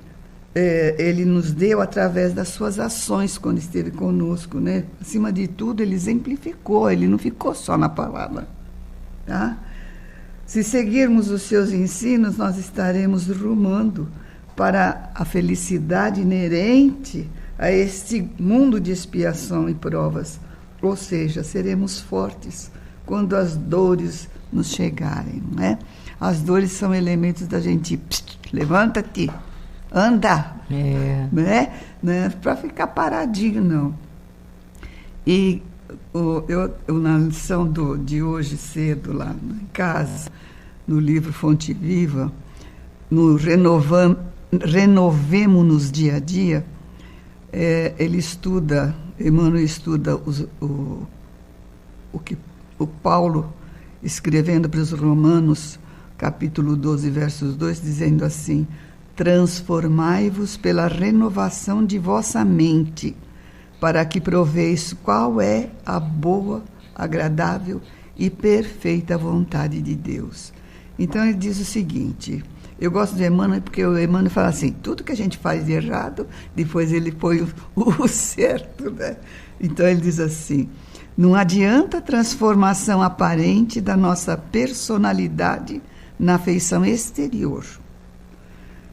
ele nos deu através das suas ações quando esteve conosco, né? Acima de tudo, ele exemplificou, ele não ficou só na palavra, tá? Se seguirmos os seus ensinos, nós estaremos rumando para a felicidade inerente a este mundo de expiação e provas, ou seja, seremos fortes quando as dores nos chegarem, né? As dores são elementos da gente levanta-te, anda. Né? Não é para ficar paradinho, não. E eu na lição de hoje cedo, lá em casa, no livro Fonte Viva, no Renovemo-nos Dia a Dia, Emmanuel estuda o que o Paulo, escrevendo para os Romanos, capítulo 12, versos 2, dizendo assim: transformai-vos pela renovação de vossa mente, para que proveis qual é a boa, agradável e perfeita vontade de Deus. Então ele diz o seguinte, eu gosto de Emmanuel porque o Emmanuel fala assim, tudo que a gente faz de errado, depois ele põe o certo, né? Então ele diz assim, não adianta a transformação aparente da nossa personalidade na feição exterior.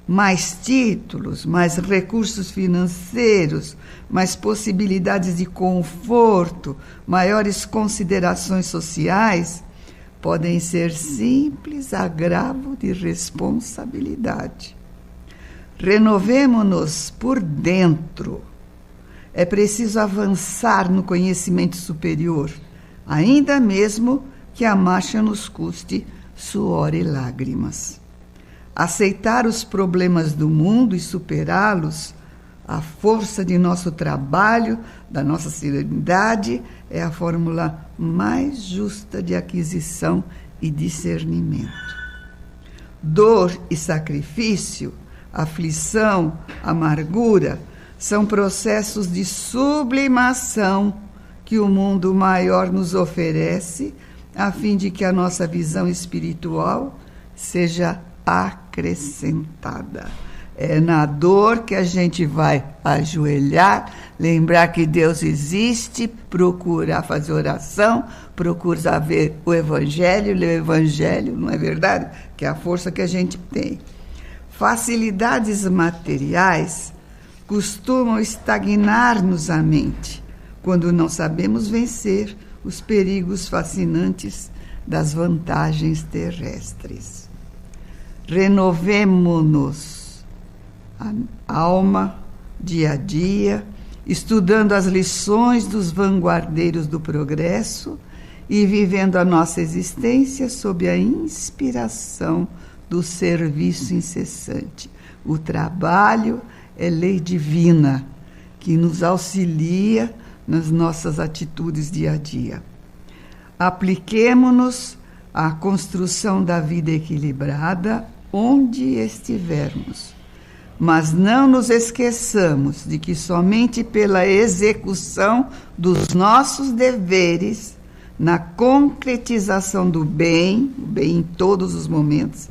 Mais títulos, mais recursos financeiros, mais possibilidades de conforto, maiores considerações sociais, podem ser simples agravo de responsabilidade. Renovemo-nos por dentro. É preciso avançar no conhecimento superior, ainda mesmo que a marcha nos custe suor e lágrimas. Aceitar os problemas do mundo e superá-los, a força de nosso trabalho, da nossa serenidade, é a fórmula mais justa de aquisição e discernimento. Dor e sacrifício, aflição, amargura, são processos de sublimação que o mundo maior nos oferece, a fim de que a nossa visão espiritual seja acrescentada. É na dor que a gente vai ajoelhar, lembrar que Deus existe, procurar fazer oração, procurar ver o Evangelho, ler o Evangelho, não é verdade? Que é a força que a gente tem. Facilidades materiais costumam estagnar-nos a mente, quando não sabemos vencer os perigos fascinantes das vantagens terrestres. Renovemo-nos a alma dia a dia, estudando as lições dos vanguardeiros do progresso e vivendo a nossa existência sob a inspiração do serviço incessante. O trabalho é lei divina que nos auxilia nas nossas atitudes dia a dia. Apliquemo-nos à construção da vida equilibrada onde estivermos, mas não nos esqueçamos de que somente pela execução dos nossos deveres, na concretização do bem, o bem em todos os momentos,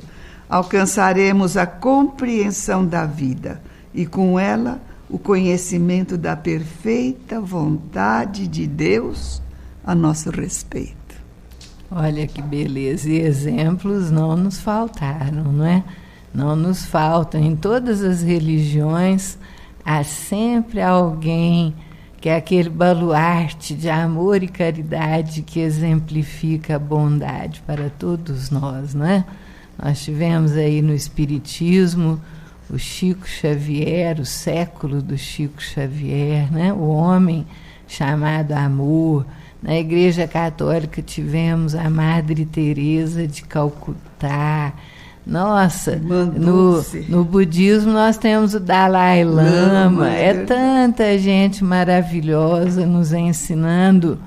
alcançaremos a compreensão da vida e, com ela, o conhecimento da perfeita vontade de Deus a nosso respeito. Olha que beleza, e exemplos não nos faltaram, não é? Não nos faltam. Em todas as religiões há sempre alguém que é aquele baluarte de amor e caridade que exemplifica a bondade para todos nós, não é? Nós tivemos aí no Espiritismo o Chico Xavier, o século do Chico Xavier, né? O homem chamado amor. Na Igreja Católica tivemos a Madre Teresa de Calcutá. Nossa, no budismo nós temos o Dalai Lama. É tanta gente maravilhosa nos ensinando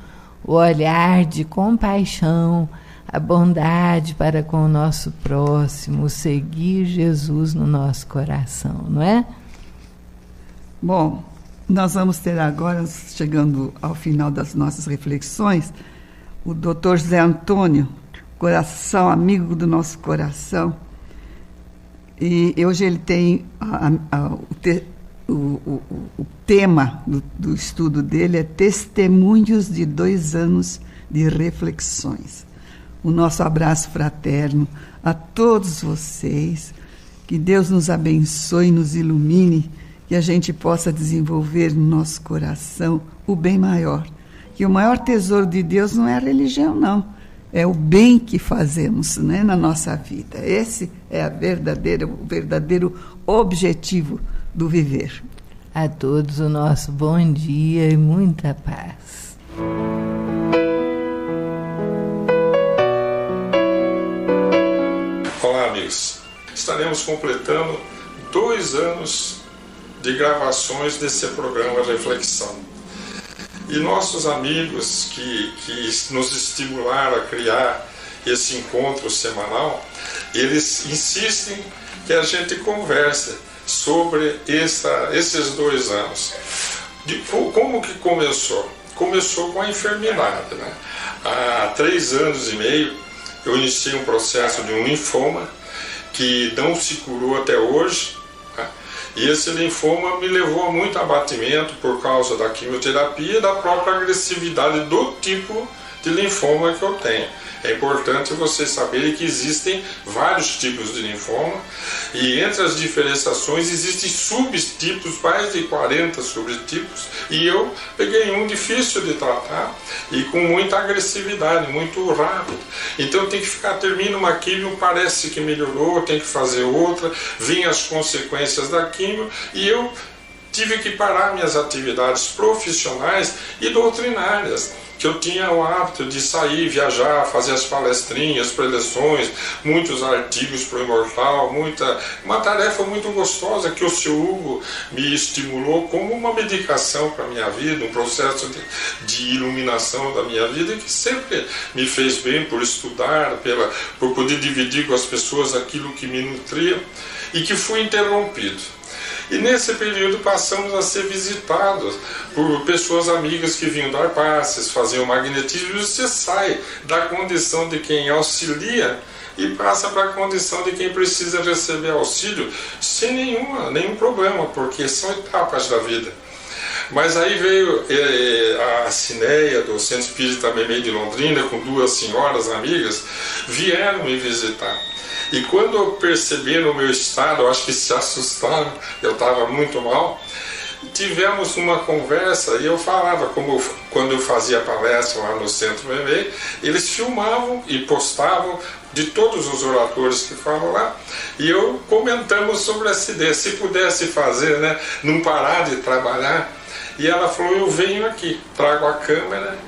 o olhar de compaixão, a bondade para com o nosso próximo, seguir Jesus no nosso coração, não é? Bom, nós vamos ter agora, chegando ao final das nossas reflexões, o Dr. José Antônio, coração amigo do nosso coração. E hoje ele tem o tema do estudo dele é Testemunhos de 2 anos de reflexões. O nosso abraço fraterno a todos vocês, que Deus nos abençoe e nos ilumine, que a gente possa desenvolver no nosso coração o bem maior, que o maior tesouro de Deus não é a religião, não, é o bem que fazemos, né, na nossa vida. Esse é o verdadeiro objetivo do viver. A todos o nosso bom dia e muita paz. Olá, amigos. Estaremos completando 2 anos de gravações desse programa Reflexão. E nossos amigos que nos estimularam a criar esse encontro semanal, eles insistem que a gente converse sobre esses 2 anos. Como que começou? Começou com a enfermidade, né? Há 3 anos e meio eu iniciei um processo de um linfoma que não se curou até hoje, né? E esse linfoma me levou a muito abatimento por causa da quimioterapia e da própria agressividade do tipo de linfoma que eu tenho. É importante vocês saberem que existem vários tipos de linfoma e entre as diferenciações existem subtipos, mais de 40 subtipos, e eu peguei um difícil de tratar e com muita agressividade, muito rápido. Então tem que termina uma quimio, parece que melhorou, tem que fazer outra, vêm as consequências da quimio e eu tive que parar minhas atividades profissionais e doutrinárias, que eu tinha o hábito de sair, viajar, fazer as palestrinhas, preleções, muitos artigos para o Imortal, uma tarefa muito gostosa que o Sr. Hugo me estimulou como uma medicação para a minha vida, um processo de iluminação da minha vida que sempre me fez bem por estudar, por poder dividir com as pessoas aquilo que me nutria e que fui interrompido. E nesse período passamos a ser visitados por pessoas amigas que vinham dar passes, faziam magnetismo, e você sai da condição de quem auxilia e passa para a condição de quem precisa receber auxílio sem nenhum problema, porque são etapas da vida. Mas aí veio a Cineia do Centro Espírita Memei de Londrina, com 2 senhoras amigas, vieram me visitar. E quando perceberam o meu estado, eu acho que se assustaram, eu estava muito mal, tivemos uma conversa e eu falava, quando eu fazia palestra lá no Centro Memei, eles filmavam e postavam de todos os oradores que falam lá, e eu comentamos sobre essa ideia, se pudesse fazer, né, não parar de trabalhar. E ela falou, eu venho aqui, trago a câmera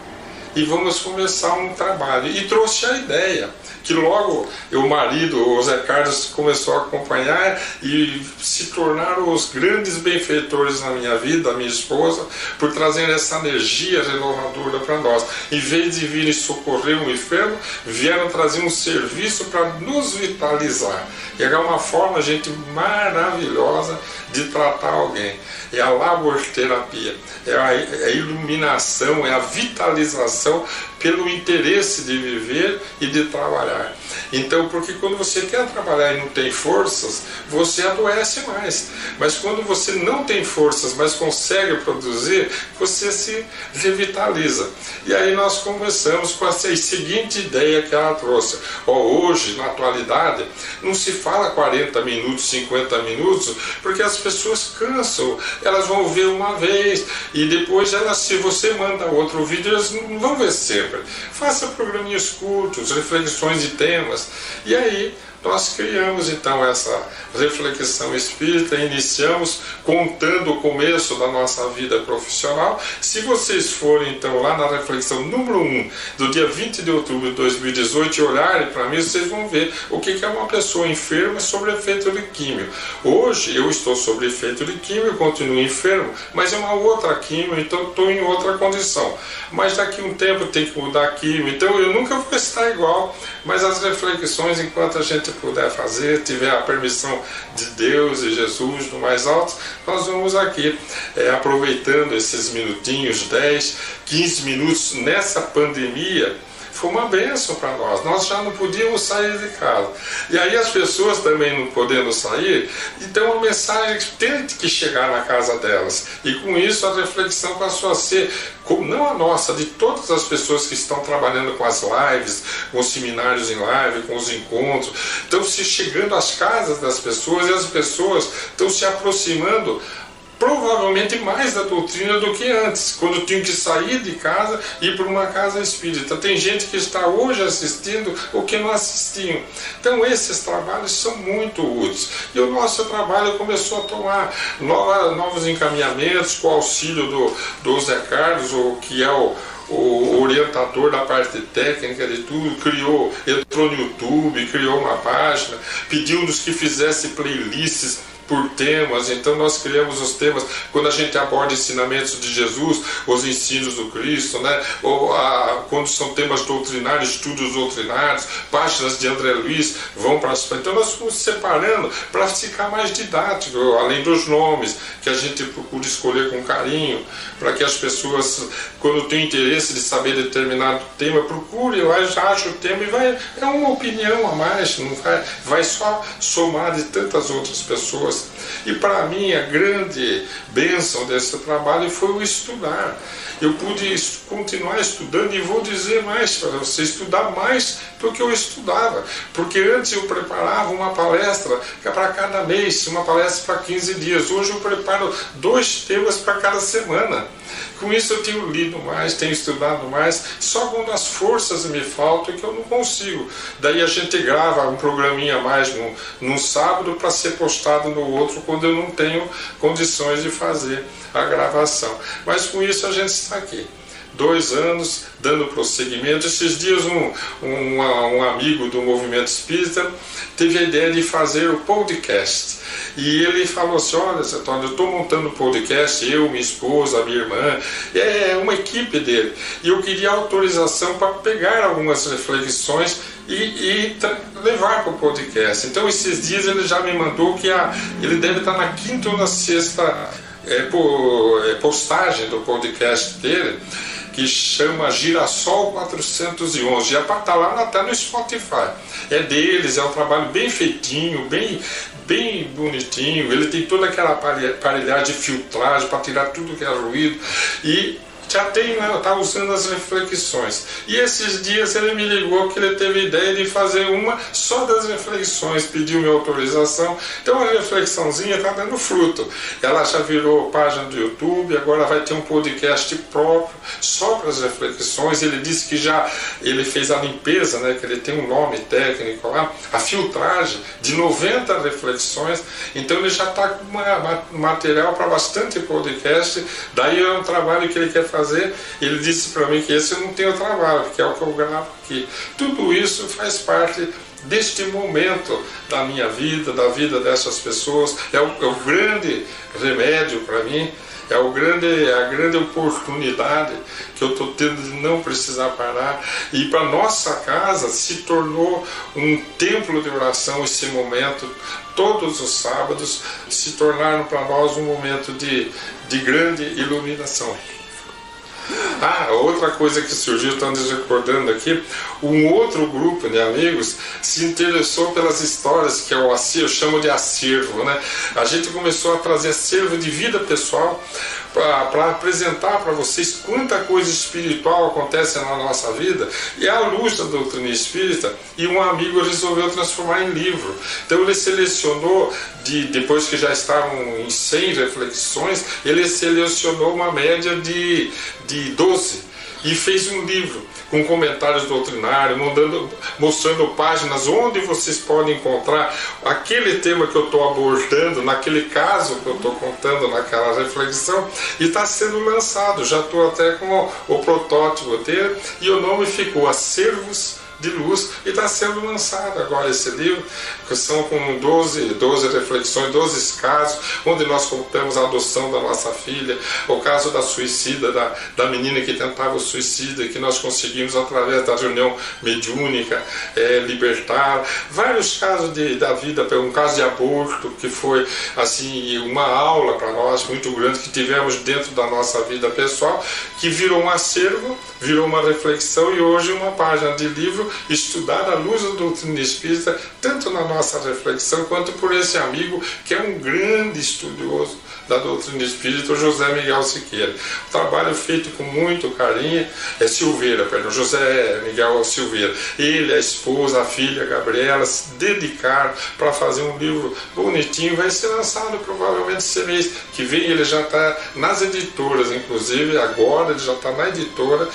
e vamos começar um trabalho. E trouxe a ideia, que logo o marido, o Zé Carlos, começou a acompanhar e se tornaram os grandes benfeitores na minha vida, a minha esposa, por trazer essa energia renovadora para nós. Em vez de virem socorrer um enfermo, vieram trazer um serviço para nos vitalizar. E é uma forma, gente, maravilhosa de tratar alguém. É a laborterapia, é a iluminação, é a vitalização pelo interesse de viver e de trabalhar. Então, porque quando você quer trabalhar e não tem forças, você adoece mais. Mas quando você não tem forças, mas consegue produzir, você se revitaliza. E aí nós começamos com essa seguinte ideia que ela trouxe. Hoje, na atualidade, não se fala 40 minutos, 50 minutos, porque as pessoas cansam. Elas vão ver uma vez e depois, se você manda outro vídeo, elas não vão ver sempre. Faça programinhas curtos, reflexões de temas. E aí nós criamos então essa reflexão espírita, iniciamos contando o começo da nossa vida profissional. Se vocês forem então lá na reflexão número 1 do dia 20 de outubro de 2018 e olharem para mim, vocês vão ver o que é uma pessoa enferma sobre efeito de químio. Hoje eu estou sobre efeito de químio, continuo enfermo, mas é uma outra químio, então estou em outra condição. Mas daqui a um tempo tem que mudar a químio, então eu nunca vou estar igual, mas as reflexões, enquanto a gente puder fazer, tiver a permissão de Deus e Jesus no mais alto, nós vamos aqui aproveitando esses minutinhos, 10, 15 minutos nessa pandemia. Foi uma bênção para nós já não podíamos sair de casa. E aí as pessoas também não podendo sair, então a mensagem tem que chegar na casa delas. E com isso a reflexão passou a ser, não a nossa, de todas as pessoas que estão trabalhando com as lives, com os seminários em live, com os encontros, estão se chegando às casas das pessoas e as pessoas estão se aproximando provavelmente mais da doutrina do que antes, quando tinham que sair de casa e ir para uma casa espírita. Tem gente que está hoje assistindo ou que não assistiam. Então esses trabalhos são muito úteis. E o nosso trabalho começou a tomar novos encaminhamentos com o auxílio do Zé Carlos, que é o orientador da parte técnica de tudo, entrou no YouTube, criou uma página, pediu-nos que fizesse playlists por temas. Então nós criamos os temas quando a gente aborda ensinamentos de Jesus, os ensinos do Cristo, né? Quando são temas doutrinários, estudos doutrinários, páginas de André Luiz vão para as... Então nós fomos separando para ficar mais didático, além dos nomes que a gente procura escolher com carinho, para que as pessoas, quando têm interesse de saber determinado tema, procurem lá, já acham o tema e é uma opinião a mais, não vai só somar de tantas outras pessoas. E para mim a grande bênção desse trabalho foi o estudar. Eu pude continuar estudando e vou dizer mais para você, estudar mais do que eu estudava. Porque antes eu preparava uma palestra para cada mês, uma palestra para 15 dias. Hoje eu preparo 2 temas para cada semana. Com isso eu tenho lido mais, tenho estudado mais, só quando as forças me faltam que eu não consigo. Daí a gente grava um programinha a mais num sábado para ser postado no outro quando eu não tenho condições de fazer a gravação. Mas com isso a gente está aqui. 2 anos dando prosseguimento. Esses dias um amigo do movimento espírita teve a ideia de fazer o podcast. E ele falou assim: olha, Zé Tony, eu estou montando um podcast, eu, minha esposa, minha irmã, é uma equipe dele. E eu queria autorização para pegar algumas reflexões e levar para o podcast. Então esses dias ele já me mandou que ele deve estar na 5ª ou na 6ª postagem do podcast dele, que chama Girassol 411, já está lá até no Spotify. É deles, é um trabalho bem feitinho, bem bonitinho. Ele tem toda aquela aparelhagem de filtragem para tirar tudo que é ruído e já está usando as reflexões. E esses dias ele me ligou que ele teve a ideia de fazer uma só das reflexões, pediu minha autorização. Então a reflexãozinha está dando fruto. Ela já virou página do YouTube, agora vai ter um podcast próprio só para as reflexões. Ele disse que ele fez a limpeza, né, que ele tem um nome técnico lá, a filtragem de 90 reflexões. Então ele já está com material para bastante podcast. Daí é um trabalho que ele quer fazer. Ele disse para mim que esse eu não tenho trabalho, que é o que eu gravo aqui. Tudo isso faz parte deste momento da minha vida, da vida dessas pessoas. É o grande remédio para mim, é a grande oportunidade que eu estou tendo de não precisar parar. E para nossa casa se tornou um templo de oração esse momento. Todos os sábados se tornaram para nós um momento de grande iluminação. Outra coisa que surgiu, estamos recordando aqui, um outro grupo de amigos se interessou pelas histórias, que é o acervo, eu chamo de acervo, né? A gente começou a trazer acervo de vida pessoal para apresentar para vocês quanta coisa espiritual acontece na nossa vida, e à luz da doutrina espírita, e um amigo resolveu transformar em livro. Então ele selecionou, depois que já estavam em 100 reflexões, ele selecionou uma média de 12 e fez um livro com comentários doutrinários, mostrando páginas onde vocês podem encontrar aquele tema que eu estou abordando, naquele caso que eu estou contando naquela reflexão, e está sendo lançado. Já estou até com o protótipo dele, e o nome ficou Acervos de Luz, e está sendo lançado agora esse livro, que são com 12 reflexões, 12 casos, onde nós contamos a adoção da nossa filha, o caso da suicida, da menina que tentava o suicídio, que nós conseguimos através da reunião mediúnica libertar, vários casos da vida, um caso de aborto, que foi assim uma aula para nós muito grande, que tivemos dentro da nossa vida pessoal, que virou um acervo, virou uma reflexão, e hoje uma página de livro estudar a luz da doutrina espírita, tanto na nossa reflexão, quanto por esse amigo que é um grande estudioso da doutrina espírita, o José Miguel Siqueira. O trabalho feito com muito carinho, José Miguel Silveira. Ele, a esposa, a filha Gabriela se dedicaram para fazer um livro bonitinho, vai ser lançado provavelmente esse mês que vem. Ele já está nas editoras, inclusive agora ele já está na editora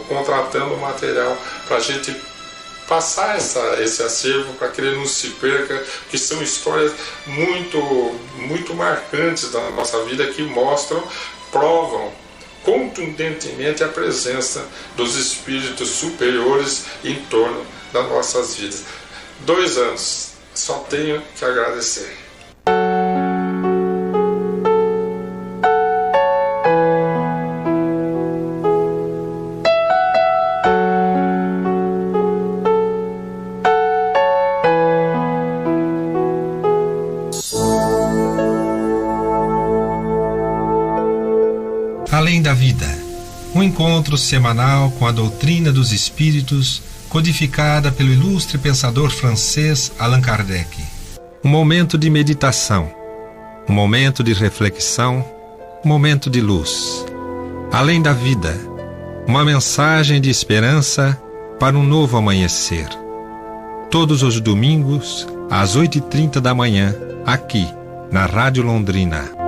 contratando o material para a gente passar esse acervo para que ele não se perca, que são histórias muito marcantes da nossa vida, que provam contundentemente a presença dos espíritos superiores em torno das nossas vidas. 2 anos, só tenho que agradecer. Além da vida, um encontro semanal com a doutrina dos espíritos, codificada pelo ilustre pensador francês Allan Kardec. Um momento de meditação, um momento de reflexão, um momento de luz. Além da vida, uma mensagem de esperança para um novo amanhecer. Todos os domingos, às 8h30 da manhã, aqui, na Rádio Londrina.